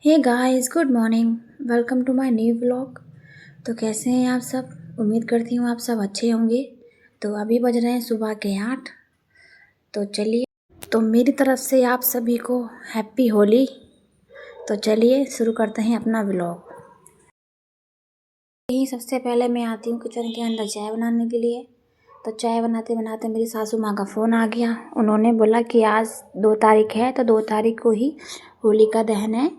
Hey guys, good morning. Welcome to my new vlog. तो कैसे हैं आप सब? उम्मीद करती हूँ आप सब अच्छे होंगे। तो अभी बज रहे हैं सुबह के 8। तो चलिए, तो मेरी तरफ से आप सभी को हैप्पी होली। तो चलिए शुरू करते हैं अपना व्लॉग। यही सबसे पहले मैं आती हूँ किचन के अंदर चाय बनाने के लिए। तो चाय बनाते बनाते मेरी सासू माँ का फ़ोन आ गया। उन्होंने बोला कि आज 2 तारीख है, तो 2 तारीख को ही होलिका दहन है,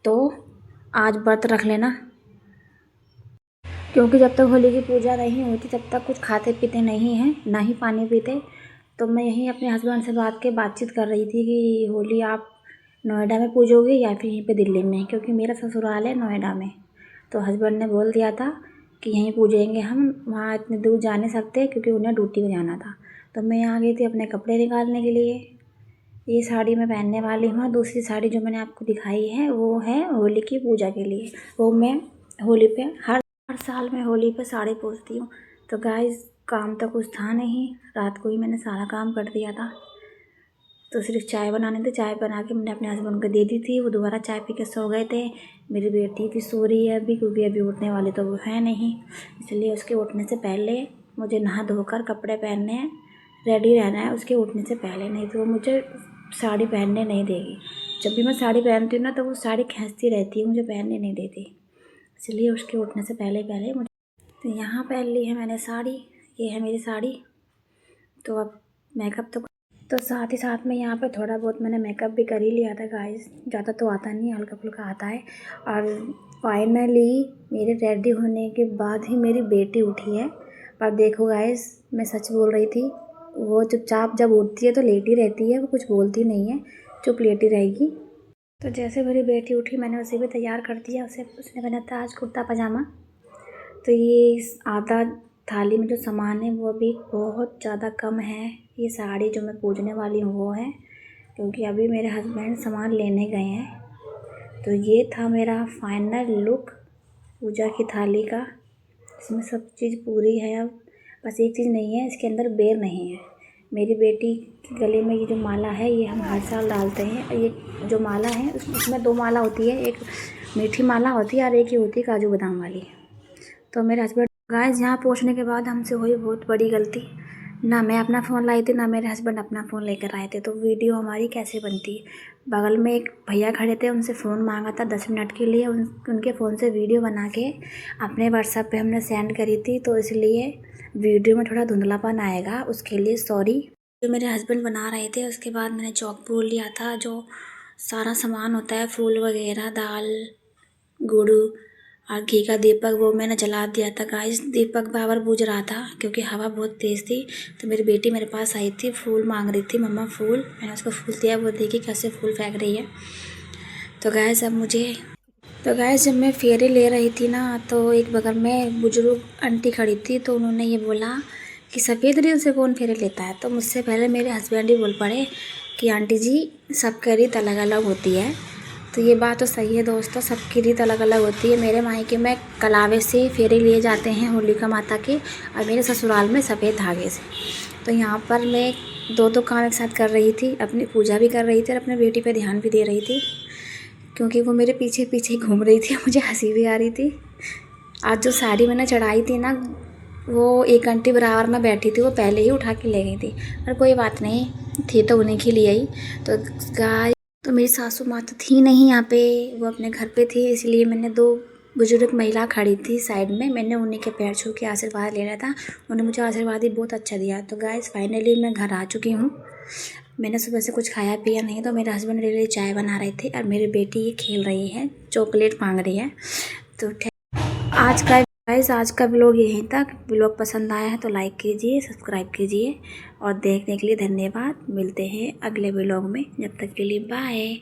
तो आज व्रत रख लेना, क्योंकि जब तक होली की पूजा नहीं होती तब तक कुछ खाते पीते नहीं हैं, ना ही पानी पीते। तो मैं यहीं अपने हस्बैंड से बातचीत कर रही थी कि होली आप नोएडा में पूजोगे या फिर यहीं पे दिल्ली में, क्योंकि मेरा ससुराल है नोएडा में। तो हस्बैंड ने बोल दिया था कि यहीं पूजेंगे, हम वहाँ इतने दूर जा नहीं सकते क्योंकि उन्हें ड्यूटी में जाना था। तो मैं आ गई थी अपने कपड़े निकालने के लिए। ये साड़ी मैं पहनने वाली हूँ। दूसरी साड़ी जो मैंने आपको दिखाई है वो है होली की पूजा के लिए। वो मैं होली पे हर साल मैं होली पे साड़ी पूछती हूँ। तो गाइस, काम तो कुछ था नहीं, रात को ही मैंने सारा काम कर दिया था। तो सिर्फ चाय बनाने थे, चाय बना के मैंने अपने हस्बैंड को दे दी थी। वो दोबारा चाय पी के सो गए थे। मेरी बेटी भी सो रही है अभी, क्योंकि अभी उठने वाली तो वो है नहीं, इसलिए उसके उठने से पहले मुझे नहा धोकर कपड़े पहनने हैं, रेडी रहना है उसके उठने से पहले, नहीं तो वो मुझे साड़ी पहनने नहीं देगी। जब भी मैं साड़ी पहनती हूँ ना तो वो साड़ी खींचती रहती है, मुझे पहनने नहीं देती, इसलिए उसके उठने से पहले मुझे। तो यहाँ पहन ली है मैंने साड़ी, ये है मेरी साड़ी। तो अब मेकअप तो साथ ही साथ में यहाँ पे थोड़ा बहुत मैंने मेकअप भी कर ही लिया था गाइस, ज़्यादा तो आता नहीं, हल्का फुल्का आता है। और फाइनली मेरे रेडी होने के बाद ही मेरी बेटी उठी है। पर देखो गाइस, मैं सच बोल रही थी, वो चुपचाप जब उठती है तो लेटी रहती है, वो कुछ बोलती नहीं है, चुप लेटी रहेगी। तो जैसे मेरी बेटी उठी मैंने उसे भी तैयार कर दिया। उसने पहना था आज कुर्ता पजामा। तो ये आधा थाली में जो सामान है वो अभी बहुत ज़्यादा कम है। ये साड़ी जो मैं पूजने वाली हूँ वो है, क्योंकि अभी मेरे हस्बैंड सामान लेने गए हैं। तो ये था मेरा फाइनल लुक पूजा की थाली का। इसमें सब चीज़ पूरी है। अब बस एक चीज़ नहीं है, इसके अंदर बेर नहीं है। मेरी बेटी के गले में ये जो माला है ये हम हर साल डालते हैं। ये जो माला है उसमें 2 माला होती है, एक मीठी माला होती है और एक ही होती है काजू बादाम वाली। तो मेरे हस्बैंड गाइस यहाँ पहुँचने के बाद हमसे हुई बहुत बड़ी गलती। ना मैं अपना फ़ोन लाई थी, ना मेरे हस्बैंड अपना फ़ोन लेकर आए थे। तो वीडियो हमारी कैसे बनती? बगल में एक भैया खड़े थे, उनसे फ़ोन मांगा था 10 मिनट के लिए। उनके फ़ोन से वीडियो बना के अपने व्हाट्सएप पे हमने सेंड करी थी, तो इसलिए वीडियो में थोड़ा धुंधलापन आएगा, उसके लिए सॉरी। जो मेरे हस्बैंड बना रहे थे उसके बाद मैंने चॉक बोल लिया था, जो सारा सामान होता है, फूल वगैरह, दाल, गुड़ और घी का दीपक, वो मैंने जला दिया था गाइस। दीपक बाबर बुझ रहा था क्योंकि हवा बहुत तेज़ थी। तो मेरी बेटी मेरे पास आई थी, फूल मांग रही थी, मम्मा फूल। मैंने उसको फूल दिया, वो देखी कैसे फूल फेंक रही है। तो गाइस जब मैं फेरे ले रही थी ना, तो एक बगल में बुजुर्ग आंटी खड़ी थी। तो उन्होंने ये बोला कि सफ़ेद रील से कौन फेरे लेता है। तो मुझसे पहले मेरे हस्बैंड ही बोल पड़े कि आंटी जी, सबकी रीत अलग अलग होती है। तो ये बात तो सही है दोस्तों, सबकी रीत अलग अलग होती है। मेरे मायके में कलावे से फेरे लिए जाते हैं होलिका माता के, और मेरे ससुराल में सफ़ेद धागे से। तो यहाँ पर मैं 2 काम एक साथ कर रही थी, अपनी पूजा भी कर रही थी और अपनी बेटी पे ध्यान भी दे रही थी, क्योंकि वो मेरे पीछे पीछे घूम रही थी। मुझे हंसी भी आ रही थी। आज जो साड़ी मैंने चढ़ाई थी ना, वो एक आंटी बराबर में बैठी थी, वो पहले ही उठा के ले गई थी। पर कोई बात नहीं, थी तो उन्हीं के लिए ही। तो गाय तो मेरी सासू माँ तो थी नहीं यहाँ पे, वो अपने घर पे थी, इसलिए मैंने 2 बुजुर्ग महिला खड़ी थी साइड में, मैंने उन्हीं के पैर छू के आशीर्वाद लेना था। उन्होंने मुझे आशीर्वाद ही बहुत अच्छा दिया। तो गाइस फाइनली मैं घर आ चुकी हूँ। मैंने सुबह से कुछ खाया पिया नहीं, तो मेरे हस्बैंड मेरे लिए चाय बना रहे थे और मेरी बेटी ये खेल रही है, चॉकलेट मांग रही है। तो आज का व्लॉग यहीं तक। व्लॉग पसंद आया है तो लाइक कीजिए, सब्सक्राइब कीजिए, और देखने के लिए धन्यवाद। मिलते हैं अगले व्लॉग में, जब तक के लिए बाय।